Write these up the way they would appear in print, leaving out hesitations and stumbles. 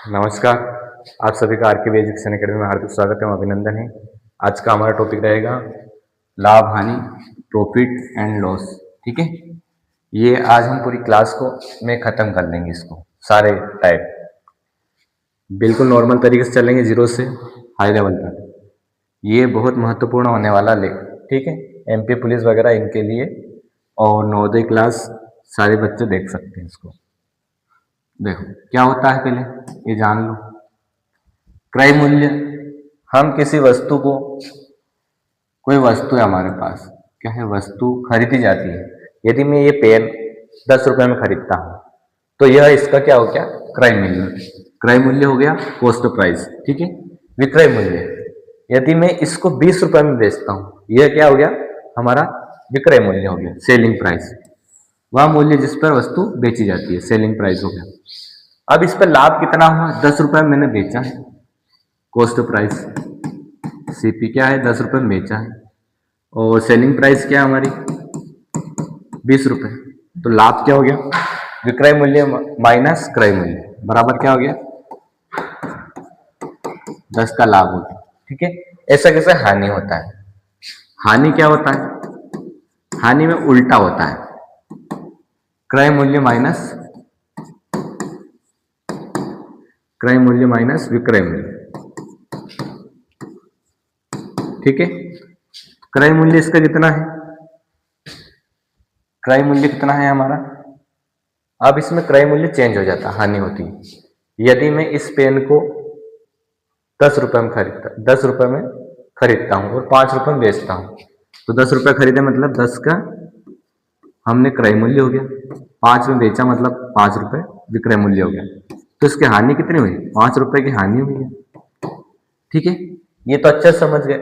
नमस्कार। आप सभी का आरके एजुकेशन अकेडमी में हार्दिक स्वागत है, अभिनंदन है। आज का हमारा टॉपिक रहेगा लाभ हानि, प्रॉफिट एंड लॉस। ठीक है, ये आज हम पूरी क्लास को में ख़त्म कर लेंगे। इसको सारे टाइप बिल्कुल नॉर्मल तरीके से चलेंगे, जीरो से हाई लेवल तक। ये बहुत महत्वपूर्ण होने वाला ले, ठीक है, एमपी पुलिस वगैरह इनके लिए, और नवोदय क्लास सारे बच्चे देख सकते हैं इसको। देखो क्या होता है, पहले ये जान लो। क्रय मूल्य, हम किसी वस्तु को, कोई वस्तु है हमारे पास, क्या है, वस्तु खरीदी जाती है। यदि मैं ये पेन 10 रुपए में खरीदता हूँ तो यह इसका क्या हो गया, क्रय मूल्य। क्रय मूल्य हो गया कॉस्ट प्राइस, ठीक है। विक्रय मूल्य, यदि मैं इसको 20 रुपए में बेचता हूँ, यह क्या हो गया, हमारा विक्रय मूल्य हो गया, सेलिंग प्राइस। वह मूल्य जिस पर वस्तु बेची जाती है, सेलिंग प्राइस हो गया। अब इस पर लाभ कितना हुआ, 10 रुपए में मैंने बेचा है, कॉस्ट प्राइस। सीपी क्या है, 10 रुपए में बेचा है, और सेलिंग प्राइस क्या है हमारी, 20 रुपए। तो लाभ क्या हो गया, विक्रय मूल्य माइनस क्रय मूल्य बराबर क्या हो गया, 10 का लाभ हो गया। ठीक है, ऐसा कैसे हानि होता है। हानि क्या होता है, हानि में उल्टा होता है, क्रय मूल्य माइनस, क्रय मूल्य माइनस विक्रय मूल्य। ठीक है, क्रय मूल्य इसका कितना है, क्रय मूल्य कितना है हमारा। अब इसमें क्रय मूल्य चेंज हो जाता है, हानि होती है। यदि मैं इस पेन को 10 रुपए में खरीदता, 10 रुपए में खरीदता हूँ और 5 रुपए में बेचता हूँ, तो 10 रुपए खरीदे मतलब 10 का हमने क्रय मूल्य हो गया, 5 में बेचा मतलब 5 रुपए विक्रय मूल्य हो गया। तो इसकी हानि कितनी हुई, 5 रुपए की हानि हुई है। ठीक है, ये तो अच्छे से समझ गए।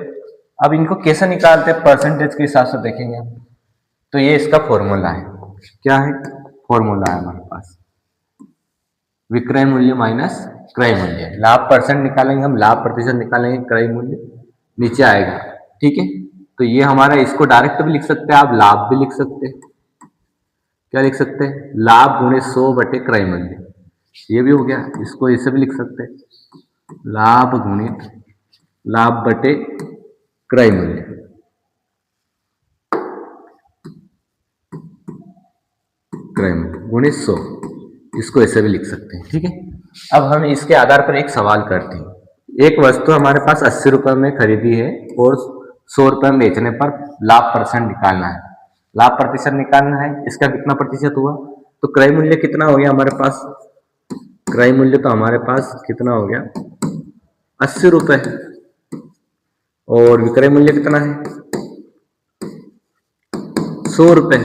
अब इनको कैसे निकालते हैं, परसेंटेज के हिसाब से देखेंगे हम। तो ये इसका फॉर्मूला है, क्या है, फॉर्मूला है हमारे पास, विक्रय मूल्य माइनस क्रय मूल्य। लाभ परसेंट निकालेंगे हम, लाभ प्रतिशत निकालेंगे, क्रय मूल्य नीचे आएगा। ठीक है, तो ये हमारा, इसको डायरेक्ट भी लिख सकते हैं आप, लाभ भी लिख सकते हैं। क्या लिख सकते हैं, लाभ गुणे 100 बटे क्रय मूल्य, ये भी हो गया। इसको ऐसे भी लिख सकते हैं, लाभ गुणित लाभ बटे क्रय मूल्य, क्रय मूल्य गुणित 100, इसको ऐसे भी लिख सकते हैं। ठीक है, अब हम इसके आधार पर एक सवाल करते हैं। एक वस्तु हमारे पास 80 रुपए में खरीदी है और 100 रुपए में बेचने पर लाभ परसेंट निकालना है, लाभ प्रतिशत निकालना है। इसका कितना प्रतिशत हुआ, तो क्रय मूल्य कितना हो गया हमारे पास, क्रय मूल्य तो हमारे पास कितना हो गया, 80 रुपए, और विक्रय मूल्य कितना है, 100 रुपए।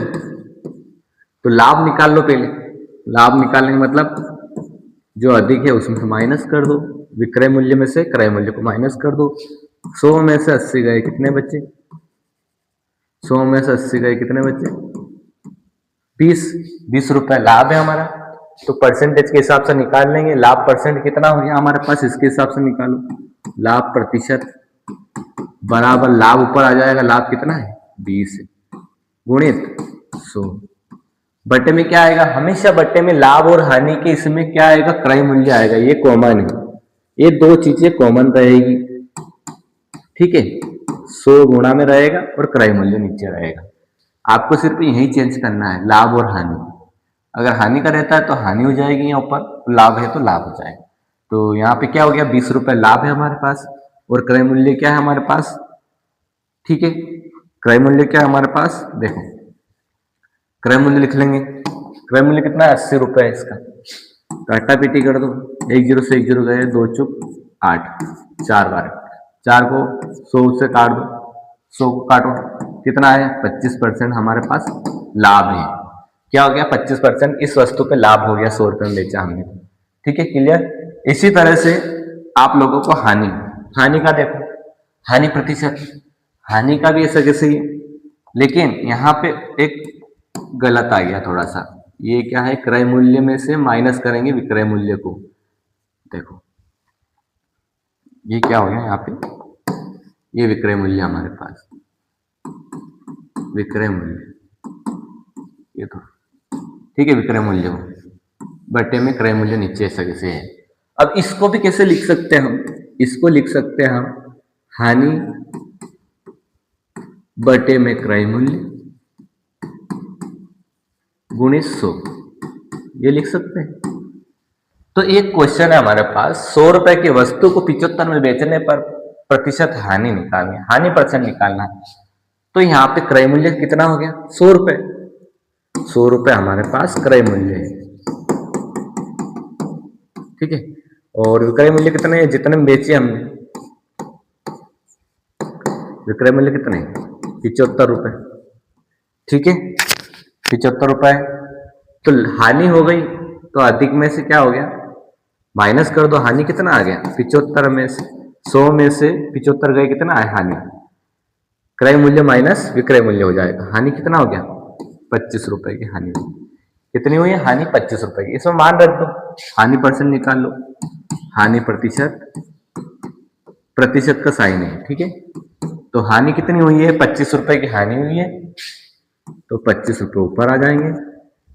तो लाभ निकाल लो पहले, लाभ निकालने का मतलब जो अधिक है उसमें से माइनस कर दो, विक्रय मूल्य में से क्रय मूल्य को माइनस कर दो। 100 में से 80 गए, कितने बचे, 100 में से 80 गए, कितने बचे, 20 रुपए लाभ है हमारा। तो परसेंटेज के हिसाब से निकाल लेंगे, लाभ परसेंट कितना हो गया हमारे पास, इसके हिसाब से निकालो। लाभ प्रतिशत बराबर लाभ ऊपर आ जाएगा, लाभ कितना है 20 गुणित 100 बट्टे में क्या आएगा, हमेशा बट्टे में लाभ और हानि के इसमें क्या आएगा, क्रय मूल्य आएगा। ये कॉमन है, ये दो चीजें कॉमन रहेगी। ठीक है, 100 गुणा में रहेगा और क्रय मूल्य नीचे रहेगा। आपको सिर्फ यही चेंज करना है, लाभ और हानि। अगर हानि का रहता है तो हानि हो जाएगी यहाँ ऊपर, लाभ है तो लाभ हो जाएगा। तो यहाँ पे क्या हो गया, 20 रुपए लाभ है हमारे पास, और क्रय मूल्य क्या है हमारे पास। ठीक है, क्रय मूल्य क्या है हमारे पास, देखो क्रय मूल्य लिख लेंगे। क्रय मूल्य कितना है, 80 रुपए है इसका। काटा पीटी कर दो, 1 0 से 1 0 गए, 2 चुक 8, 4 बार 4 को 100 से काट दो, 100 को काटो, कितना है, 25% हमारे पास लाभ है। क्या हो गया, 25% इस वस्तु पे लाभ हो गया, 100 रुपए में बेचा हमने। ठीक है, क्लियर। इसी तरह से आप लोगों को हानि, हानि का देखो, हानि प्रतिशत, हानि का भी ऐसा जैसे ही, लेकिन यहाँ पे एक गलत आ गया थोड़ा सा। ये क्या है, क्रय मूल्य में से माइनस करेंगे विक्रय मूल्य को। देखो ये क्या हो गया यहाँ पे, ये विक्रय मूल्य हमारे पास, विक्रय मूल्य ये तो ठीक है, विक्रय मूल्य हो बटे में क्रय मूल्य नीचे ऐसा कैसे है। अब इसको भी कैसे लिख सकते हैं हम? इसको लिख सकते हैं हम हानि बटे में क्रय मूल्य गुणित 100, ये लिख सकते हैं। तो एक क्वेश्चन है हमारे पास, 100 रुपए की वस्तु को 75 में बेचने पर प्रतिशत हानि निकालनी, हानि परसेंट निकालना है। तो यहाँ पे क्रय मूल्य कितना हो गया? 100 रुपए। 100 रुपए हमारे पास क्रय मूल्य है, ठीक है। और विक्रय मूल्य कितने है? जितने में बेचे हमने, विक्रय मूल्य कितने? 75 रुपए, ठीक है। 75 रुपए। तो हानि हो गई, तो अधिक में से क्या हो गया? माइनस कर दो, हानि कितना आ गया? 75 में से 100 में से 75 गए, कितना है हानि? क्रय मूल्य माइनस विक्रय मूल्य हो जाएगा, हानि कितना हो गया? 25 रुपए की हानि हुई। कितनी हुई है? हानि 25 रुपए की। इसमें मान रख दो, हानि परसेंट निकाल लो, हानि प्रतिशत, प्रतिशत का साइन है, ठीक है। तो हानि कितनी हुई है? 25 रुपए की हानि हुई है, तो 25 रुपए ऊपर आ जाएंगे।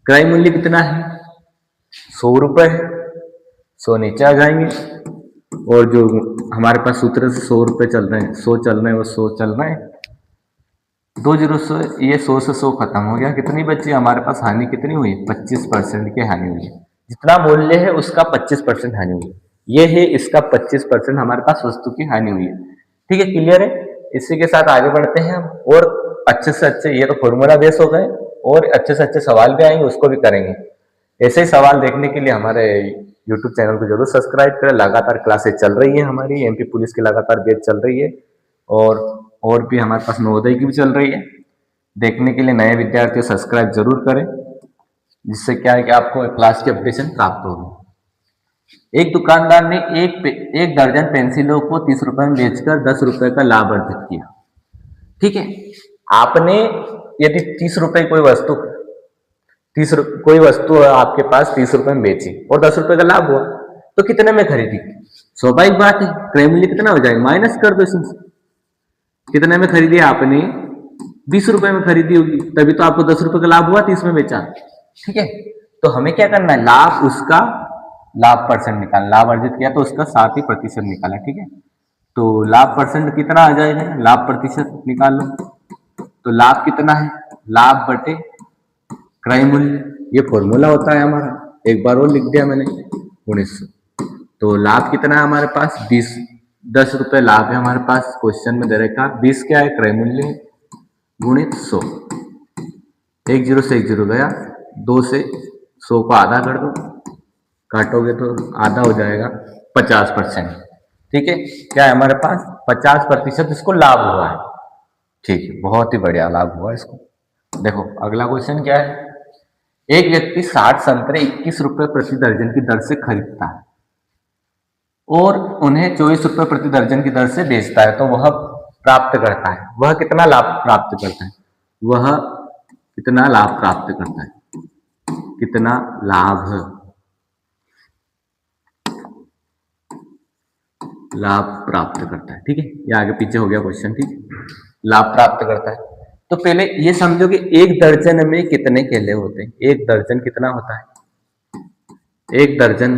क्रय मूल्य कितना है? 100 रुपए है, 100 नीचे आ जाएंगे। और जो हमारे पास सूत्र से 100 रुपए चल रहे हैं, 100 चल रहे हैं, वो 100 चल रहे हैं, 2 जीरो से ये 100 से 100 खत्म हो गया। कितनी बची हमारे पास? हानि कितनी हुई? 25% की हानि हुई है। जितना मूल्य है उसका 25% हानि हुई है। ये है इसका 25% हमारे पास वस्तु की हानि हुई है, ठीक है। क्लियर है? इसी के साथ आगे बढ़ते हैं हम, और अच्छे से अच्छे, ये तो फॉर्मूला बेस हो गए, और अच्छे से अच्छे सवाल भी आएंगे, उसको भी करेंगे। ऐसे ही सवाल देखने के लिए हमारे YouTube चैनल को जरूर सब्सक्राइब करें। लगातार क्लासेस चल रही है हमारी, एमपी पुलिस की लगातार बैच चल रही है, और भी हमारे पास नवोदय की भी चल रही है। देखने के लिए नए विद्यार्थी सब्सक्राइब जरूर करें, जिससे क्या है कि आपको क्लास की अपडेशन प्राप्त होगी। एक दुकानदार ने एक दर्जन पेंसिलों को 30 रुपए में बेचकर 10 रुपए का लाभ अर्जित किया, ठीक है। आपने यदि 30 रुपए कोई वस्तु आपके पास 30 रुपए में बेची और 10 रुपए का लाभ हुआ, तो कितने में खरीदी? स्वाभाविक बात है, क्रय मूल्य कितना हो जाएगा? माइनस कर दो इसमें। कितने में खरीदी? आपने 20 रुपए में खरीदी होगी, तभी तो आपको 10 रुपए का लाभ हुआ, 30 में बेचा, ठीक है। तो हमें क्या करना है? लाभ, उसका लाभ परसेंट निकालना। लाभ अर्जित किया तो उसका 7% निकाला, ठीक है। तो लाभ परसेंट कितना आ जाएगा? लाभ प्रतिशत निकाल लो। तो लाभ कितना है? लाभ बटे क्रय मूल्य, ये फॉर्मूला होता है हमारा, एक बार और लिख दिया मैंने, 1900। तो लाभ कितना है हमारे पास? 10 रुपए लाभ है हमारे पास, क्वेश्चन में दे रखा। 20 क्या है? क्रय मूल्य, गुणित 100। 1 जीरो से 1 जीरो गया, 2 से 100 को आधा कर दो, काटोगे तो आधा हो जाएगा, 50%, ठीक है। क्या है हमारे पास? 50% इसको लाभ हुआ है, ठीक है। बहुत ही बढ़िया लाभ हुआ इसको। देखो अगला क्वेश्चन क्या है? एक व्यक्ति 60 संतरे 21 रुपए प्रति दर्जन की दर से खरीदता है और उन्हें 24 रुपए प्रति दर्जन की दर से बेचता है, तो वह प्राप्त करता है, वह कितना लाभ प्राप्त करता है? वह कितना लाभ प्राप्त करता है? कितना लाभ प्राप्त करता है, ठीक है। ये आगे पीछे हो गया क्वेश्चन, ठीक है। लाभ प्राप्त करता है, तो पहले ये समझो कि एक दर्जन में कितने केले होते हैं? एक दर्जन कितना होता है? एक दर्जन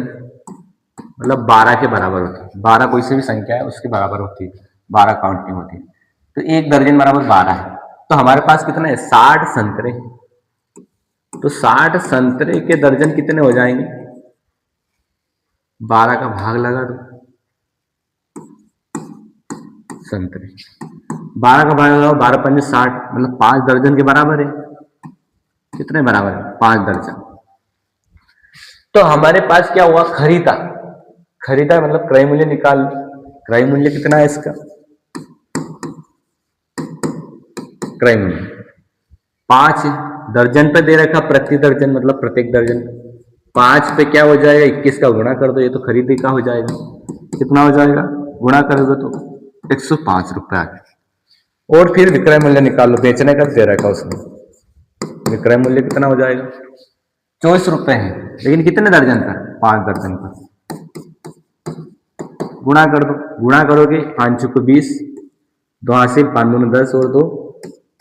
मतलब 12 के बराबर होती है। 12 कोई सी भी संख्या है उसके बराबर होती है, 12 काउंटिंग होती है। तो एक दर्जन बराबर 12 है। तो हमारे पास कितने है? 60 संतरे। तो 60 संतरे के दर्जन कितने हो जाएंगे? 12 का भाग लगा दो, संतरे 12 का भाग लगाओ, 12 पंजे 60, मतलब 5 दर्जन के बराबर है। कितने बराबर है? 5 दर्जन। तो हमारे पास क्या हुआ? खरीदा मतलब क्रय मूल्य निकाल लो। क्रय मूल्य कितना है इसका? क्रय मूल्य 5 दर्जन पे दे रखा, प्रति दर्जन मतलब प्रत्येक दर्जन। 5 पे क्या हो जाएगा? 21 का गुणा कर दो, ये तो खरीदी का हो जाएगा। कितना हो जाएगा? गुणा करोगे तो 105 रुपए आ गए। और फिर विक्रय मूल्य निकाल लो, बेचने का दे रखा उसने। विक्रय मूल्य कितना हो जाएगा? 24 रुपए है, लेकिन कितने दर्जन का? 5 दर्जन का। गुणा कर दो, गुणा करोगे 5 को 20, 2 हासिल, 5 दूनी 10 और 2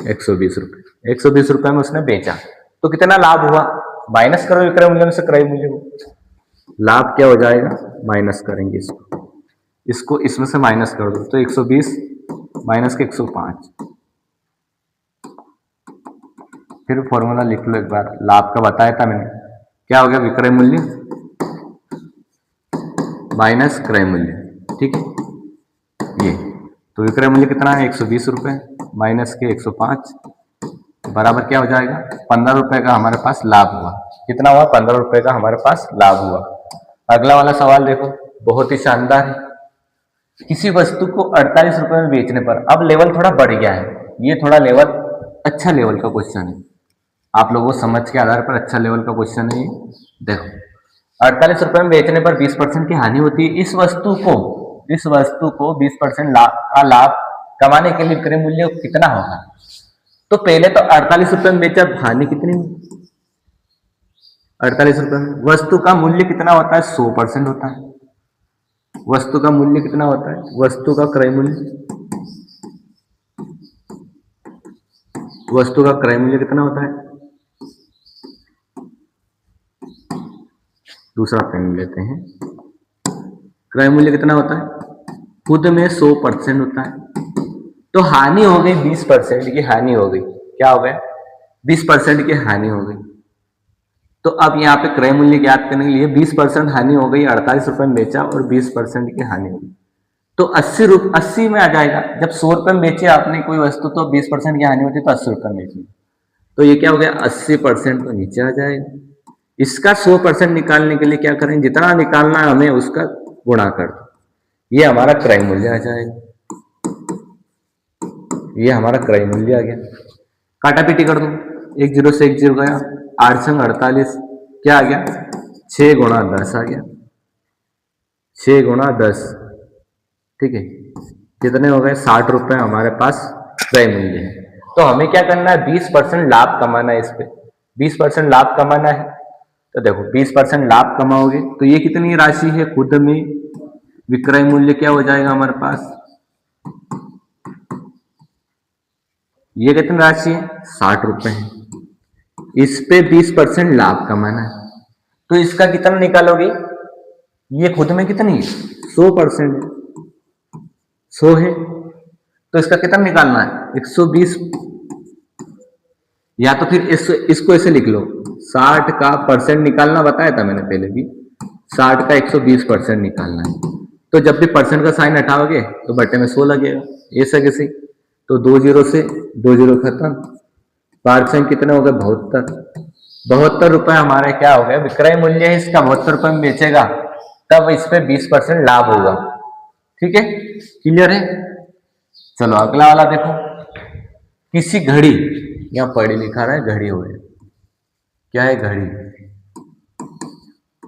120 रुपए। 120 रुपए में उसने बेचा, तो कितना लाभ हुआ? माइनस करो विक्रय मूल्य में से क्रय मूल्य को, लाभ क्या हो जाएगा, माइनस करेंगे इसको इसमें से माइनस कर दो तो 120 माइनस के 105, फिर फॉर्मूला लिख लो एक बार, लाभ का बताया था मैंने, क्या हो गया, विक्रय मूल्य माइनस क्रय मूल्य, ठीक है। ये तो विक्रय मूल्य कितना है 120 रुपये माइनस के 105 बराबर क्या हो जाएगा, 15 रुपए का हमारे पास लाभ हुआ। कितना हुआ, 15 रुपए का हमारे पास लाभ हुआ। अगला वाला सवाल देखो, बहुत ही शानदार है। किसी वस्तु को 48 रुपए में बेचने पर, अब लेवल थोड़ा बढ़ गया है, ये थोड़ा लेवल अच्छा लेवल का क्वेश्चन है, आप लोगों को समझ के आधार पर अच्छा लेवल का क्वेश्चन है ये। देखो 48 रुपए में बेचने पर 20% की हानि होती है। इस वस्तु को 20% का लाभ कमाने के लिए विक्रय मूल्य कितना होगा। तो पहले तो 48 रुपए में बेचा, हानि कितनी, 48 रुपए में। वस्तु का मूल्य कितना होता है, 100% होता है। वस्तु का मूल्य कितना होता है, वस्तु का क्रय मूल्य, वस्तु का क्रय मूल्य कितना होता है, दूसरा पेन लेते हैं। क्रय मूल्य कितना होता है, खुद में 100% होता है। तो हानि हो गई 20% की, हानि हो गई, क्या हो गया, 20% की हानि हो गई। तो अब यहाँ पे क्रय मूल्य ज्ञात करने के लिए 20% हानि हो गई, 48 रुपए में बेचा और 20% की हानि हो गई, तो 80 में आ जाएगा। जब 100 रुपए में बेचे आपने कोई वस्तु तो 20% की हानि होती तो 80 रुपए में बेची, तो ये क्या हो गया, 80% तो नीचे आ जाएगा। इसका 100% निकालने के लिए क्या करें, जितना निकालना है हमें उसका गुणा कर दो, ये हमारा क्रय मूल्य आ जाएगा, ये हमारा क्रय मूल्य आ गया। काटा पीटी कर दो, 1 0 से 1 0 गया, 8 संग 48, क्या आ गया, 6 गुणा 10 आ गया, 6 गुणा 10, ठीक है। कितने हो गए, 60 रुपए हमारे पास क्रय मूल्य है। तो हमें क्या करना है, 20% लाभ कमाना है, इस पे 20% लाभ कमाना है। तो देखो 20% लाभ कमाओगे तो ये कितनी राशि है, खुद में विक्रय मूल्य क्या हो जाएगा हमारे पास, ये कितनी राशि है, 60 रुपए है। इस पे 20% लाभ कमाना है, तो इसका कितना निकालोगे, ये खुद में कितनी है, 100%, 100 है, तो इसका कितना निकालना है, 120, या तो फिर इसको ऐसे लिख लो, 60 का परसेंट निकालना बताया था मैंने पहले भी, 60 का 120% निकालना है। तो जब भी परसेंट का साइन हटाओगे तो बटे में 100 लगेगा, ऐसा कैसे, तो 2 0 से 2 0 खत्म, 5 संग कितने हो गए, 72, 72 रुपए हमारे क्या हो गए, विक्रय मूल्य है इसका, 72 रुपए में बेचेगा तब इस पे 20% लाभ होगा, ठीक है, क्लियर है। चलो अगला वाला देखो, किसी घड़ी, यहाँ पढ़ी लिखा रहा है घड़ी हो गया, क्या है घड़ी,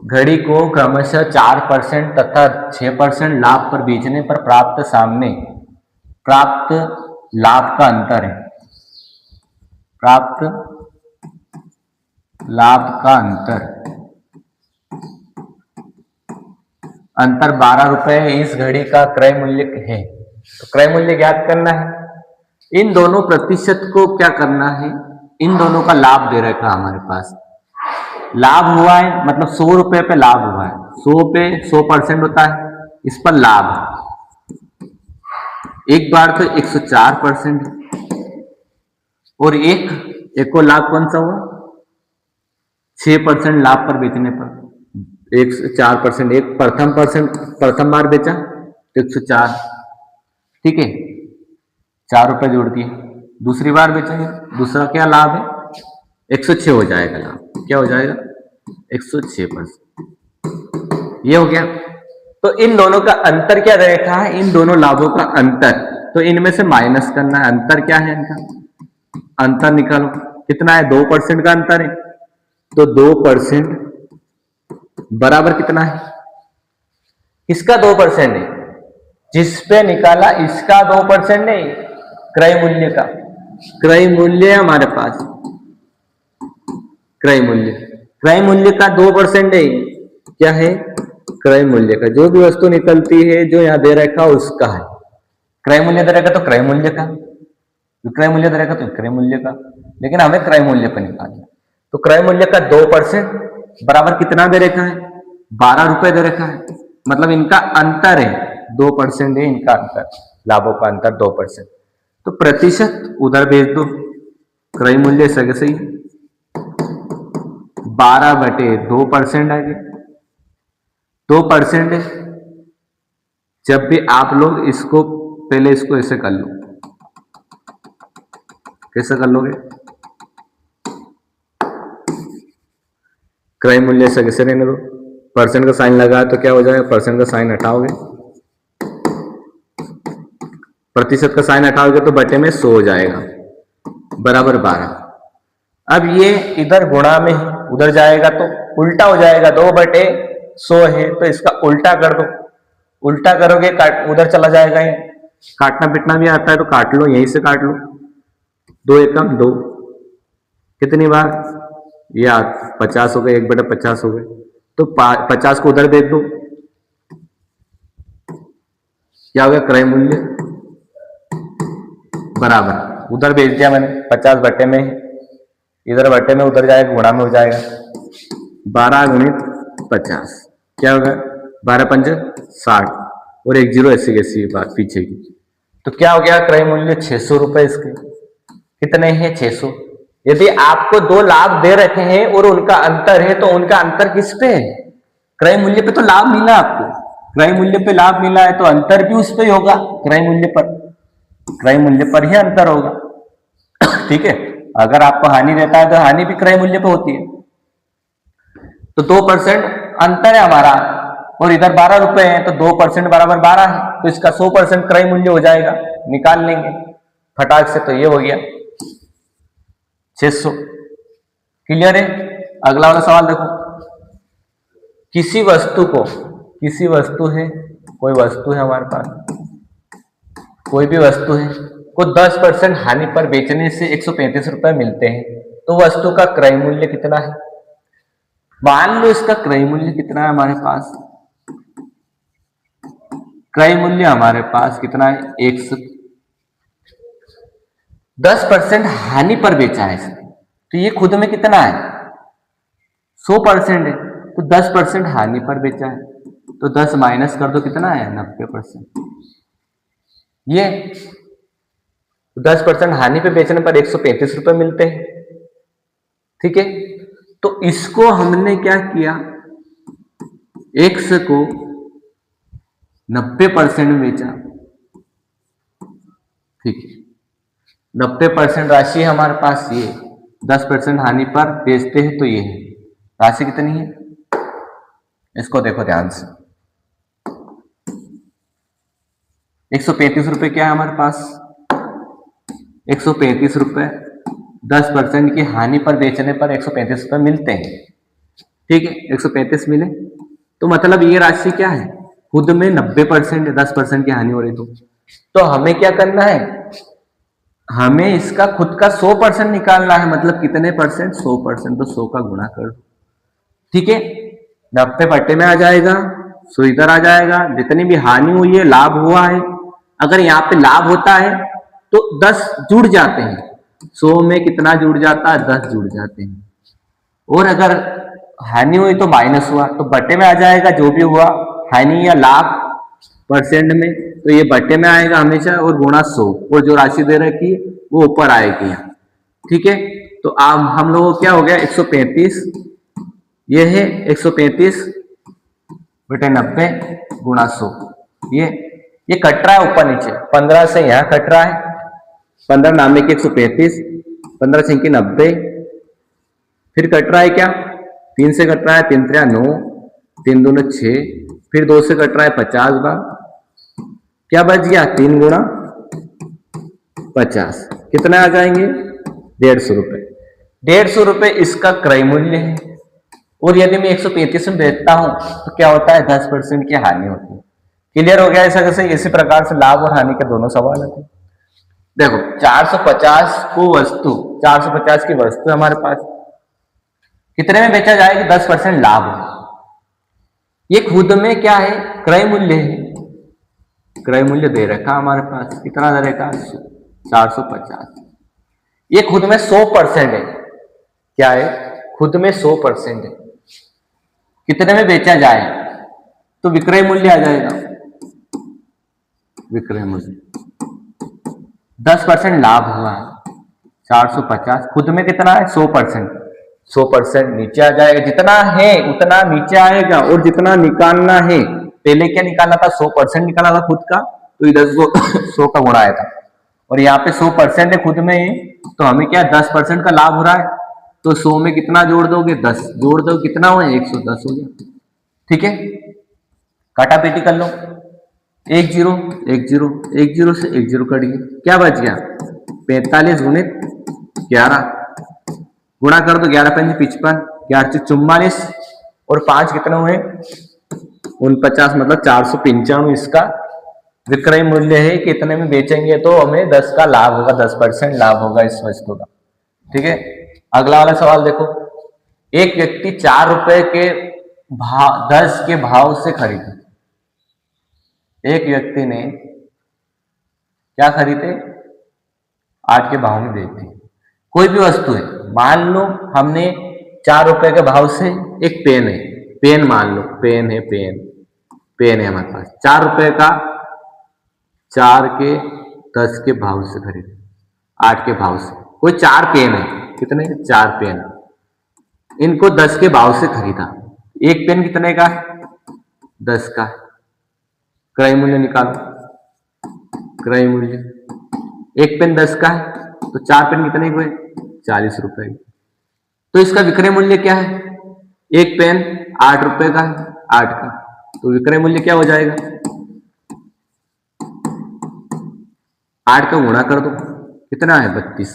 घड़ी को क्रमशः 4% तथा 6% लाभ पर बेचने पर प्राप्त लाभ का अंतर है, प्राप्त लाभ का अंतर 12 रुपए इस घड़ी का क्रय मूल्य है। तो क्रय मूल्य ज्ञात करना है। इन दोनों प्रतिशत को क्या करना है, इन दोनों का लाभ दे रखा हमारे पास, लाभ हुआ है मतलब 100 रुपए पे लाभ हुआ है, 100 पे 100% होता है, इस पर लाभ एक बार तो 104%, और एक को लाभ कौन सा हुआ, 6% लाभ पर बेचने पर 104%, एक प्रथम बार बेचा तो 104, ठीक है, 4 रुपए जोड़ दिए, दूसरी बार बेचेंगे, दूसरा क्या लाभ है, 106 हो जाएगा लाभ, क्या हो जाएगा, 106%, ये हो गया। तो इन दोनों का अंतर क्या देखा है, इन दोनों लाभों का अंतर, तो इनमें से माइनस करना है, अंतर क्या है इनका, अंतर निकालो, कितना है, 2% का अंतर है, तो 2% बराबर कितना है, किसका 2% है, जिस पे निकाला इसका 2% नहीं, क्रय मूल्य का, क्रय मूल्य है हमारे पास, क्रय मूल्य का 2% है, क्या है, क्रय मूल्य का, जो भी वस्तु निकलती है जो यहाँ दे रखा उसका है, क्रय मूल्य दे रखा तो क्रय मूल्य का, विक्रय मूल्य दे रखा तो विक्रय मूल्य का, लेकिन हमें क्रय मूल्य पर निकालना, तो क्रय मूल्य का 2% बराबर कितना दे रखा है, ₹12 दे रखा है, मतलब इनका अंतर है 2% है, इनका अंतर, लाभों का अंतर 2%। तो प्रतिशत उधर भेज दो, क्रय मूल्य सही 12/2% आ गया, 2% है। जब भी आप लोग इसको पहले इसको ऐसे कर लो, कैसे कर लोगे, क्रय मूल्य से कैसे रहने दो, परसेंट का साइन लगा तो क्या हो जाएगा, परसेंट का साइन हटाओगे, प्रतिशत का साइन हटाओगे तो बटे में 100 हो जाएगा, बराबर 12। अब ये इधर गुणा में है, उधर जाएगा तो उल्टा हो जाएगा, 2/100 है तो इसका उल्टा कर दो, उल्टा करोगे काट उधर चला जाएगा, ये काटना पिटना भी आता है तो काट लो, यहीं से काट लो, 2 एकम 2, कितनी बार, या 50 हो गए, 1/50 हो गए, तो 50 को उधर भेज दो, क्या हो गया, क्रय मूल्य बराबर, उधर भेज दिया मैंने 50 बटे में, इधर बटे में उधर जाएगा, गुणा में हो जाएगा, 12 × 50 क्या होगा, 12×5 60 और 1 0 ऐसी कैसी बात पीछे की, तो क्या हो गया, क्रय मूल्य 600 रुपए इसके, कितने हैं, 600। यदि आपको 2 लाभ दे रखे हैं और उनका अंतर है तो उनका अंतर किस पे है, क्रय मूल्य पे तो लाभ मिला आपको, क्रय मूल्य पे लाभ मिला है तो अंतर भी उस पे होगा, क्रय मूल्य पर, क्रय मूल्य पर ही अंतर होगा। ठीक है, अगर आपको हानि रहता है तो हानि भी क्रय मूल्य पे होती है, तो 2% अंतर है हमारा और इधर 12 रुपए है तो 2% बराबर 12 है, तो इसका 100% क्रय मूल्य हो जाएगा, निकाल लेंगे फटाक से, तो ये हो गया 600। क्लियर है। अगला वाला सवाल देखो, किसी वस्तु को, किसी वस्तु है, कोई वस्तु है हमारे पास, कोई भी वस्तु है को 10% हानि पर बेचने से 135 रुपए मिलते हैं, तो वस्तु का क्रय मूल्य कितना है, मान लो इसका क्रय मूल्य कितना है हमारे पास, क्रय मूल्य हमारे पास कितना है, 10% हानि पर बेचा है इसने, तो ये खुद में कितना है, 100% है, तो 10% हानि पर बेचा है, तो 10 माइनस कर दो, कितना है, 90%। ये 10% हानि पे बेचने पर 135 रुपए मिलते हैं। ठीक है, तो इसको हमने क्या किया, x को 90% में बेचा। ठीक है, 90% राशि है हमारे पास, ये 10% हानि पर बेचते हैं तो ये है राशि कितनी है, इसको देखो ध्यान से, 135 रुपए क्या है हमारे पास, 135 रुपए, 10% की हानि पर बेचने पर 135 रुपए मिलते हैं। ठीक है, 135 मिले, तो मतलब ये राशि क्या है, खुद में 90% 10% की हानि हो रही, तो हमें क्या करना है, हमें इसका खुद का 100% निकालना है, मतलब कितने परसेंट, 100%, तो 100 का गुणा कर दो। ठीक है, 90 बटे में आ जाएगा, 100 इधर आ जाएगा, जितनी भी हानि हुई है, लाभ हुआ है, अगर यहाँ पे लाभ होता है तो 10 जुड़ जाते हैं, 100 में कितना जुड़ जाता है, 10 जुड़ जाते हैं, और अगर हानि हुई तो माइनस हुआ, तो बटे में आ जाएगा, जो भी हुआ हानि या लाभ परसेंट में, तो ये बटे में आएगा हमेशा, और गुणा 100, और जो राशि दे रखी है वो ऊपर आएगी यहाँ। ठीक है, तो अब हम लोगों को क्या हो गया, 135, ये है 135 बटे 90 गुणा 100, ये कट रहा है ऊपर नीचे, 15 से यहाँ कट रहा है, 15 नामे की 135, 15 6 की 90, फिर कट रहा है क्या, 3 से कट रहा है, 3 3 9, 3 2 6, फिर 2 से कट रहा है 50 बार, क्या बच गया, 3 गुणा 50, कितना आ जाएंगे, 150 रुपए, 150 रुपए इसका क्रय मूल्य है। और यदि मैं 135 में बेचता हूं तो क्या होता है, 10% की हानि होती है। क्लियर हो गया, ऐसा कैसे, इसी प्रकार से लाभ और हानि के दोनों सवाल है। देखो 450 को वस्तु, 450 की वस्तु हमारे पास, कितने में बेचा जाएगी, 10% लाभ है, ये खुद में क्या है, क्रय मूल्य है, क्रय मूल्य दे रखा हमारे पास, कितना दे रखा, 450, ये खुद में 100% है, क्या है, खुद में 100% है, कितने में बेचा जाए, तो विक्रय मूल्य आ जाएगा। विक्रय मूल्य 10% लाभ हुआ है 450, खुद में कितना है 100%, 100% नीचे आ जाएगा, जितना है उतना नीचे आएगा, और जितना निकालना है, पहले क्या निकालना था 100% निकाला था खुद का, तो इधर 100 का गुणा आया था, और यहाँ पे 100% है खुद में, तो हमें क्या 10% का लाभ हो रहा है, तो 100 में कितना जोड़ दोगे 10 जोड़ दो, कितना हुआ 110 हो गया। ठीक है, काटा पेटी कर लो, 1 0 1 0 1 0 से 1 0 कट गया, क्या बच गया 45 गुणित 11, गुणा कर दो 11 5 55, 11 44, और 5 कितने हुए 49, मतलब 495 इसका विक्रय मूल्य है कि इतने में बेचेंगे तो हमें 10 का लाभ होगा, 10% लाभ होगा इस वस्तु का। ठीक है, अगला वाला सवाल देखो, एक व्यक्ति 4 रुपए के भाव 10 के भाव से खरीदे, एक व्यक्ति ने क्या खरीदे 8 के भाव में बेची, कोई भी वस्तु है, मान लो हमने 4 रुपए के भाव से, एक पेन है, पेन मान लो पेन है, पेन है हमारे पास 4 रुपए का, 4 के 10 के भाव से खरीदे, 8 के भाव से, कोई 4 पेन है, कितने 4 पेन, इनको 10 के भाव से खरीदा, एक पेन कितने का है 10 का, क्रय मूल्य निकालो, क्रय मूल्य, एक पेन 10 का है तो 4 पेन कितने के हुए 40 रुपए, तो इसका विक्रय मूल्य क्या है, एक पेन 8 रुपए का है, 8 का, तो विक्रय मूल्य क्या हो जाएगा 8 का गुणा कर दो, कितना है 32,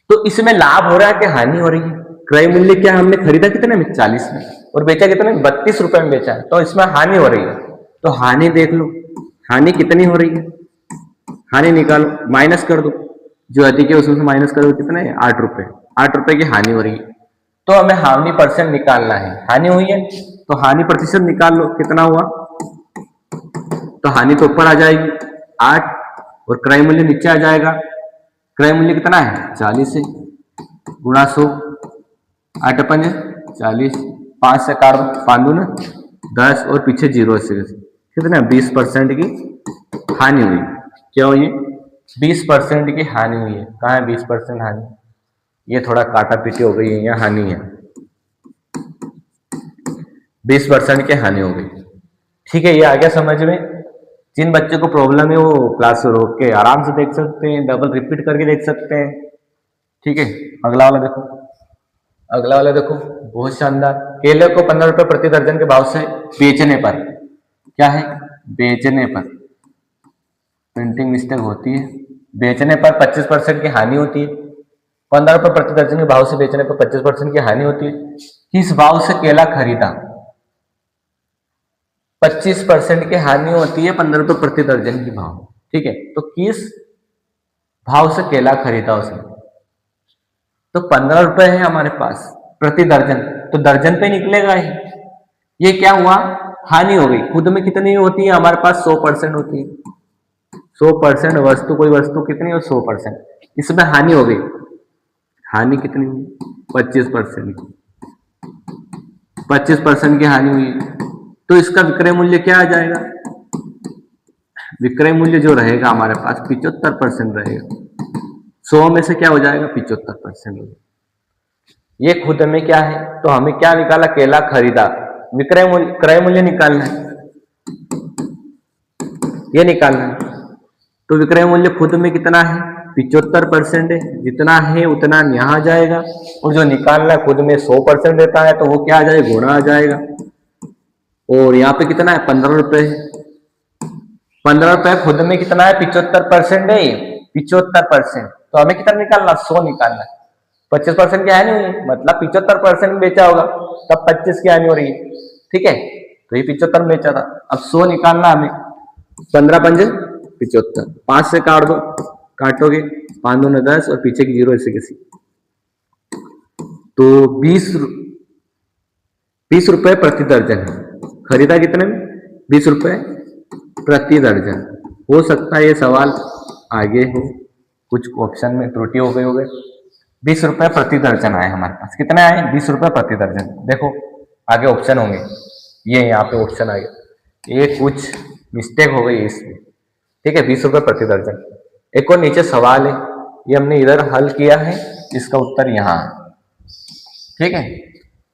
तो इसमें लाभ हो रहा है कि हानि हो रही है, क्रय मूल्य क्या हमने खरीदा कितने में 40 में, और बेचा कितने में 32 रुपए में बेचा है, तो इसमें हानि हो रही है, तो हानि देख लो, हानि कितनी हो रही है, हानि निकालो, माइनस कर दो, जो अधिक है उसमें से माइनस करो, कितना है 8 रुपए, 8 रुपए की हानि हो रही है, तो हमें हानि परसेंट निकालना है, हानि हुई है तो हानि प्रतिशत निकाल लो, कितना हुआ, तो हानि तो ऊपर आ जाएगी 8, और क्रय मूल्य नीचे आ जाएगा, क्रय मूल्य कितना है 40 है, गुणा 100, 8 5 40, 5 से काट दो, 5 दूना 10, और पीछे 0 से कितना 20% की हानि हुई, क्या हुई 20% की हानि हुई है, कहाँ है 20% हानि, ये थोड़ा काटा पीटी हो गई है, यहाँ हानि है 20% की हानि हो गई। ठीक है, ये आ गया समझ में, जिन बच्चों को प्रॉब्लम है वो क्लास रोक के आराम से देख सकते हैं, डबल रिपीट करके देख सकते हैं। ठीक है, अगला वाला देखो, अगला वाला देखो बहुत शानदार, केले को 15 रुपए प्रति दर्जन के भाव से बेचने पर, क्या है बेचने पर, प्रिंटिंग मिस्टेक होती है, बेचने पर 25% की हानि होती है, 15 रुपए प्रति दर्जन के भाव से बेचने पर 25% की हानि होती है, किस भाव से केला खरीदा, 25% की हानि होती है 15 रुपए प्रति दर्जन की भाव। ठीक है, तो किस भाव से केला खरीदा उसने, तो 15 रुपए है हमारे पास प्रति दर्जन, तो दर्जन पे निकलेगा ही, ये क्या हुआ हानि हो गई, खुद में कितनी होती है हमारे पास 100% होती है, 100% वस्तु, कोई वस्तु कितनी हो 100%, इसमें हानि हो गई, हानि कितनी हुई 25% की, 25% की हानि हुई, तो इसका विक्रय मूल्य क्या आ जाएगा, विक्रय मूल्य जो रहेगा हमारे पास 75% रहेगा, 100 में से क्या हो जाएगा 75% हो जाएगा। ये खुद में क्या है, तो हमें क्या निकाला केला खरीदा, विक्रय मूल्य क्रय मूल्य निकालना है, ये निकालना है, तो विक्रय मूल्य खुद में कितना है 75% है, जितना है उतना यहाँ जाएगा, और जो निकालना है खुद में 100% रहता है, तो वो क्या आ जाएगा गुणा आ जाएगा, और यहाँ पे कितना है 15 रुपए है, 15 रुपए खुद में कितना है 75% है, 75%, तो हमें कितना निकालना 100 निकालना है, 25% की हानि हुई, मतलब 75% में बेचा होगा, तब 25 की हानि हो रही है। ठीक है, तो ये 75 में बेचा था, अब 100 निकालना हमें, 15 पंजे 75, 5 से काट दो, काटोगे 5 दूने 10, और पीछे की 0 ऐसे किसी, तो 20 रुपए प्रति दर्जन है, खरीदा कितने में 20 रुपए प्रति दर्जन। हो सकता है ये सवाल आगे हो, कुछ ऑप्शन में त्रुटि हो गई हो गए, 20 रुपए प्रति दर्जन आए हमारे पास, कितने आए 20 रुपए प्रति दर्जन। देखो आगे ऑप्शन होंगे, ये यहाँ पे ऑप्शन आ गया, ये कुछ मिस्टेक हो गई इसमें, ठीक है। 20 रुपये प्रति दर्जन। एक और नीचे सवाल है, ये हमने इधर हल किया है, इसका उत्तर यहाँ है, ठीक है।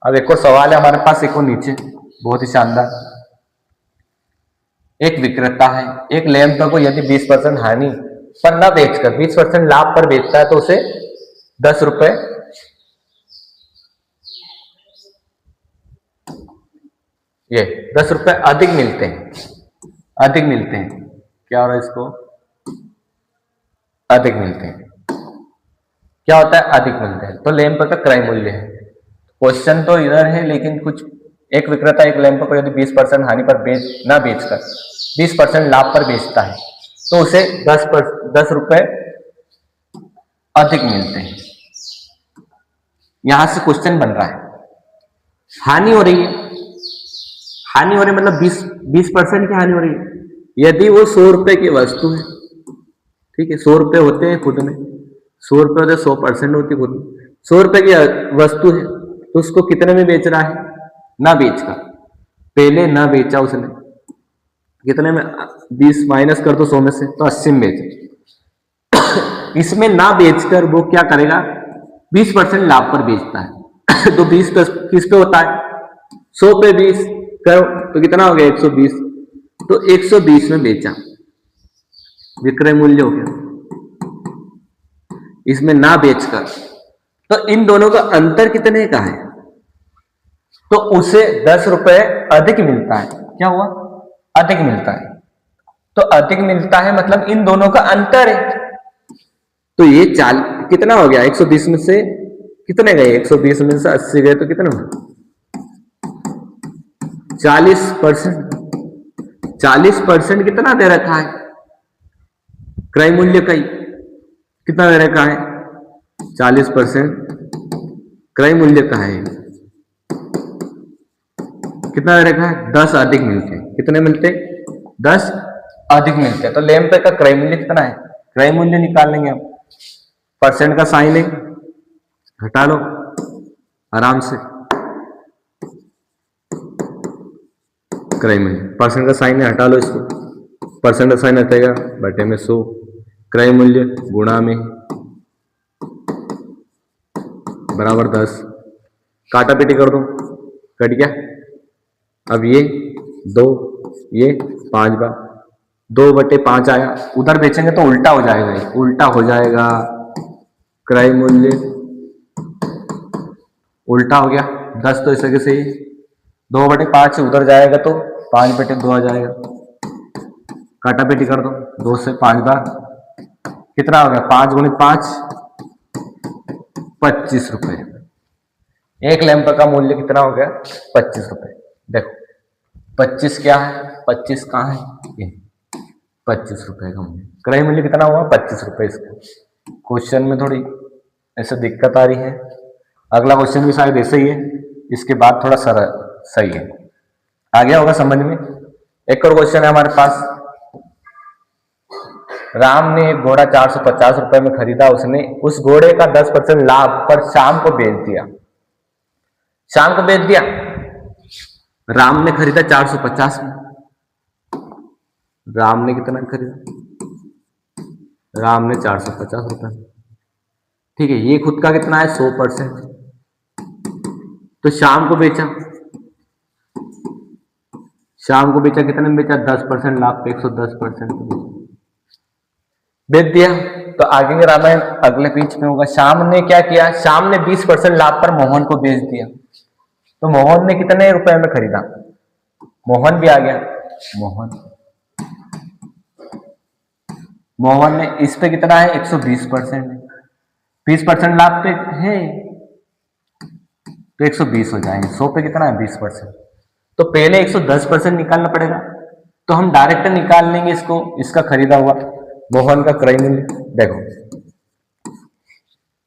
अब एक और सवाल है हमारे पास, एक और नीचे, बहुत ही शानदार। एक विक्रेता है, एक लैंप को यदि 20% हानि पर न बेचकर 20% लाभ पर बेचता है तो उसे 10 रुपए ये 10 रुपए अधिक मिलते हैं, अधिक मिलते हैं। क्या हो रहा है इसको, अधिक मिलते हैं। क्या होता है, अधिक मिलते हैं, तो लैंप का क्रय मूल्य है। क्वेश्चन तो इधर है, लेकिन कुछ, एक विक्रेता एक लैंप को यदि 20% हानि पर बेचकर 20% लाभ पर बेचता है तो उसे 10 रुपए अधिक मिलते हैं। यहां से क्वेश्चन बन रहा है, हानि हो रही है, हानि हो रही है मतलब 20% की हानि हो रही है। यदि वो 100 रुपए की वस्तु है, ठीक है, 100 रुपए होते हैं खुद में, 100 रुपए होते, 100% होती है खुद में, 100 रुपए की वस्तु है तो उसको कितने में बेच रहा है, ना बेचकर, पहले ना बेचा उसने, कितने में, 20 माइनस कर दो 100 में से, तो 80 में बेचे। इसमें ना बेचकर वो क्या करेगा, 20% लाभ पर बेचता है। तो 20 किस पे होता है, 100 पे 20 करो तो कितना हो गया, 120, तो 120 में बेचा, विक्रय मूल्य हो गया। इसमें ना बेचकर, तो इन दोनों का अंतर कितने का है, तो उसे 10 रुपए अधिक मिलता है। क्या हुआ, अधिक मिलता है, तो अधिक मिलता है मतलब इन दोनों का अंतर है। तो ये कितना हो गया, 120 में से कितने गए, 120 में से 80 गए तो कितने हुए, 40%। 40% कितना दे रखा है, क्रय मूल्य का ही कितना दे रखा है, 40% क्रय मूल्य का है, कितना दे रखा है, 10 अधिक मिलते हैं। कितने मिलते, 10 अधिक मिलते हैं। तो लैंप का क्रय मूल्य कितना है, क्रय मूल्य निकाल लेंगे हम, परसेंट का साइन है, हटा लो आराम से, क्रय मूल्य, परसेंट का साइन है, हटा लो इसको, परसेंट का साइन हटेगा, बटे में 100, क्रय मूल्य गुणा में बराबर 10, काटा पीटी कर दो, कट गया। अब ये 2, ये 5 बार 2/5 आया, उधर बेचेंगे तो उल्टा हो जाएगा, उल्टा हो जाएगा, क्रय मूल्य उल्टा हो गया, 10 तो इस जगह से 2/5 उधर जाएगा तो 5/2 आ जाएगा, काटा पीटी कर दो, 2 से 5 बार कितना हो गया, 5 गुणित 5 25 रुपए। एक लैंप का मूल्य कितना हो गया, 25 रुपए। देखो 25 क्या है, 25 कहाँ है, ये 25 रुपए का मूल्य, क्रय मूल्य कितना हुआ, 25 रुपए। इसका क्वेश्चन में थोड़ी ऐसे दिक्कत आ रही है, अगला क्वेश्चन भी शायद ऐसे ही है, इसके बाद थोड़ा सरल सही है, आ गया होगा समझ में। एक और क्वेश्चन है हमारे पास, राम ने एक घोड़ा 450 रुपए में खरीदा, उसने उस घोड़े का 10% लाभ पर शाम को बेच दिया, शाम को बेच दिया। राम ने खरीदा 450 में, राम ने कितना खरीदा, राम ने 450 रुपए, ठीक है। ये खुद का कितना है, 100%, तो शाम को बेचा, शाम को बेचा, कितने में बेचा, 10% लाभ पे 110% बेच दिया। तो आगे का रामायण अगले पेज में होगा। शाम ने क्या किया, शाम ने 20% लाभ पर मोहन को बेच दिया, तो मोहन ने कितने रुपए में खरीदा, मोहन भी आ गया, मोहन ने इस पे कितना है, 120%, 20% लाभ पे है तो 120 हो जाएंगे, 100 पे कितना है, 20%, तो पहले 110% निकालना पड़ेगा, तो हम डायरेक्ट निकाल लेंगे इसको, इसका खरीदा हुआ मोहन का क्रय मूल्य। देखो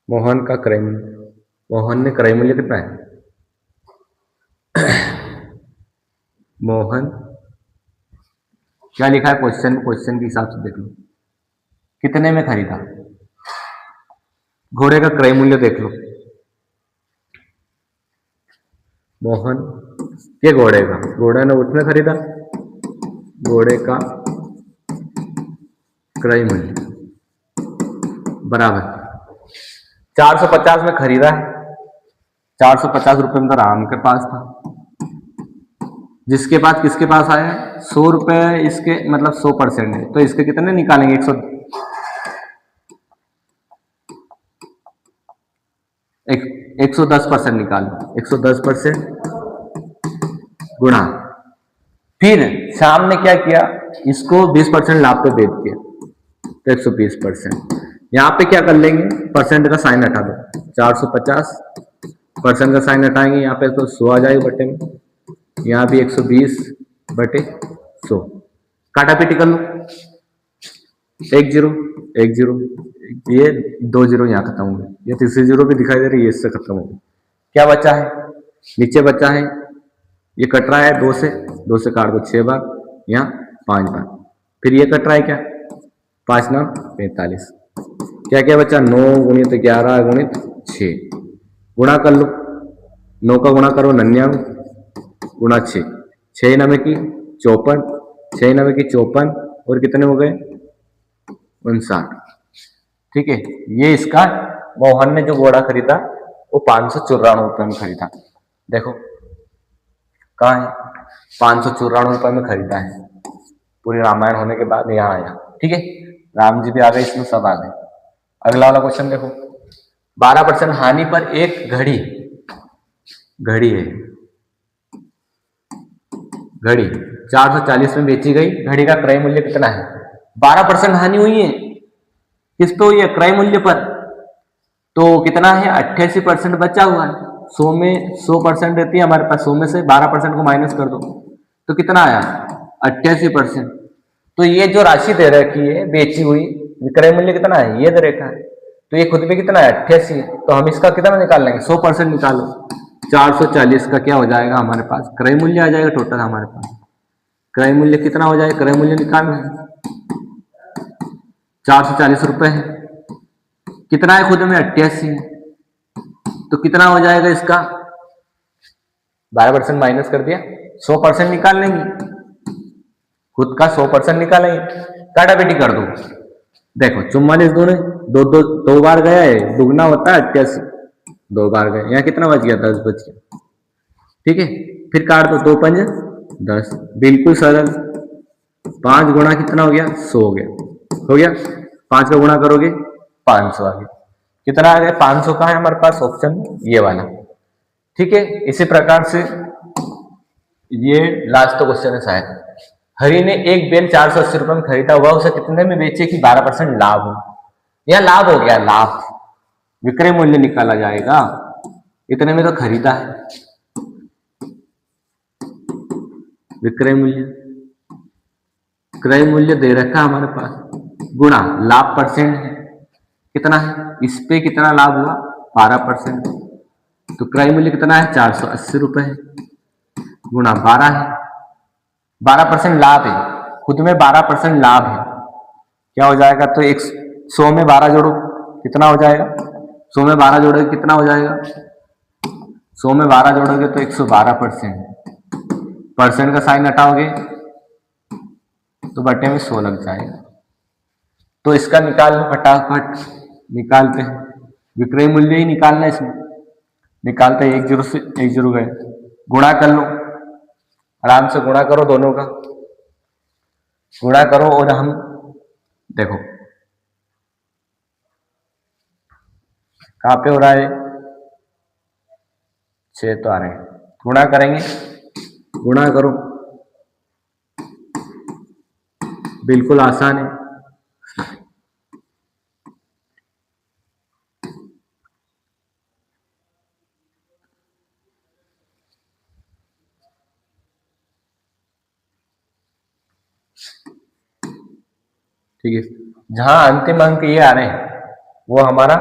मोहन का क्रय मूल्य, मोहन ने क्रय मूल्य कितना है, मोहन क्या लिखा है क्वेश्चन, क्वेश्चन के हिसाब से देख लो, कितने में खरीदा, घोड़े का क्रय मूल्य देख लो, मोहन ये घोड़े का, घोड़े ने उसने खरीदा, घोड़े का क्रय मूल्य बराबर 450 में खरीदा है, 450 रुपये में तो राम के पास था, जिसके बाद किसके पास आया है 100 रुपये, इसके मतलब 100% है, तो इसके कितने निकालेंगे 110% निकालो, 110% गुणा, फिर शाम ने क्या किया, इसको 20% लाभ पे बेच दिया, तो 120%। यहाँ पे क्या कर लेंगे, परसेंट का साइन हटा दो, 450 परसेंट का साइन हटाएंगे, यहाँ पे तो 100 आ जाएगा बटे में, यहाँ भी 120/100, काटा पीटी कर लो, 1 0 1 0, ये 2 0 यहाँ खत्म हो गए, ये तीसरी 0 भी दिखाई दे रही है, इससे खत्म हो गई। क्या बचा है, नीचे बचा है, ये कट रहा है 2 से काट दो 6 बार, यहाँ 5 बार, फिर ये कट रहा है क्या 5 9 45, क्या क्या बचा 9 × 11 × 6, गुणा कर लो, 9 का गुणा करो 99 गुणा 6, 6 9 की 54, 6 9 की 54, और कितने हो गए 59। ठीक है, ये इसका मोहन ने जो घोड़ा खरीदा वो 594 रुपये में खरीदा, देखो कहाँ है 594 रुपये में खरीदा है, पूरी रामायण होने के बाद यहाँ आया। ठीक है, राम जी भी आ गए, इसमें सब आ गए। अगला वाला क्वेश्चन देखो, 12% हानि पर एक घड़ी है, घड़ी 440 में बेची गई, घड़ी का क्रय मूल्य कितना है, 12% हानि हुई है, किस पे हुई है क्रय मूल्य पर, तो कितना है 88% बचा हुआ है, 100 में 100% रहती है हमारे पास, 100 में से 12% को माइनस कर दो तो कितना आया 88%। तो ये जो राशि दे रखी है बेची हुई, विक्रय मूल्य कितना है ये दे रखा है, तो ये खुद में कितना है 88 है, तो हम इसका कितना निकाल लेंगे 100% निकालो, 440 का क्या हो जाएगा हमारे पास क्रय मूल्य आ जाएगा, टोटल हमारे पास क्रय मूल्य कितना हो जाएगा, क्रय मूल्य निकालना है 440 रुपये है, कितना है खुद में 88 है, तो कितना हो जाएगा इसका 12% माइनस कर दिया, 100% निकाल लेंगे, खुद का 100% निकालेंगे, काटा बेटी कर दो, देखो 44 दो बार गया है, दुगना होता है 88, 2 बार गए, यहाँ कितना बच गया 10 बच गया। ठीक है, फिर काट दो 2 5 10, बिल्कुल सरल, 5 गुणा कितना हो गया 100 हो गया, 5 का गुणा करोगे 500 आ गया, कितना आ गया 500 का है हमारे पास ऑप्शन ये वाला। ठीक है, इसी प्रकार से ये लास्ट क्वेश्चन है शायद, हरि ने एक बेल 480 रुपये में खरीदा, हुआ उसे कितने में बेचे कि 12% लाभ हो, यह लाभ हो गया, लाभ विक्रय मूल्य निकाला जाएगा, इतने में तो खरीदा है, विक्रय मूल्य क्रय मूल्य दे रखा हमारे पास, गुणा लाभ परसेंट है कितना है, इस पे कितना लाभ हुआ 12%, तो क्रय मूल्य कितना है 480 रुपये है, गुणा 12 है, 12% लाभ है, खुद में 12% लाभ है, क्या हो जाएगा, तो 100 में 12 जोड़ो कितना हो जाएगा, 100 में 12 जोड़ोगे कितना हो जाएगा, 100 में 12 जोड़ोगे तो 112%, परसेंट का साइन हटाओगे तो बटे में 100 लग जाएगा, तो इसका निकाल लो फटाफट, निकालते हैं, विक्रय मूल्य ही निकालना है इसमें, निकालते हैं 1 0 से 1 0 गए, गुणा कर लो, आराम से गुणा करो, दोनों का गुणा करो, और हम देखो कहाँ पे हो रहा है 6 तो आ रहे हैं, गुणा करेंगे, गुणा करो, बिल्कुल आसान है, ठीक है, जहां अंतिम अंक ये आ रहे हैं वो हमारा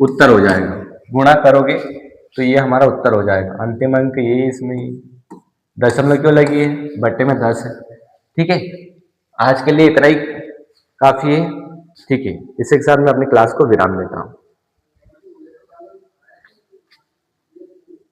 उत्तर हो जाएगा, गुणा करोगे तो ये हमारा उत्तर हो जाएगा, अंतिम अंक ये इसमें दशमलव क्यों लगी है, बट्टे में 10 है। ठीक है, आज के लिए इतना ही काफी है। ठीक है, इसी के साथ मैं अपनी क्लास को विराम देता हूँ।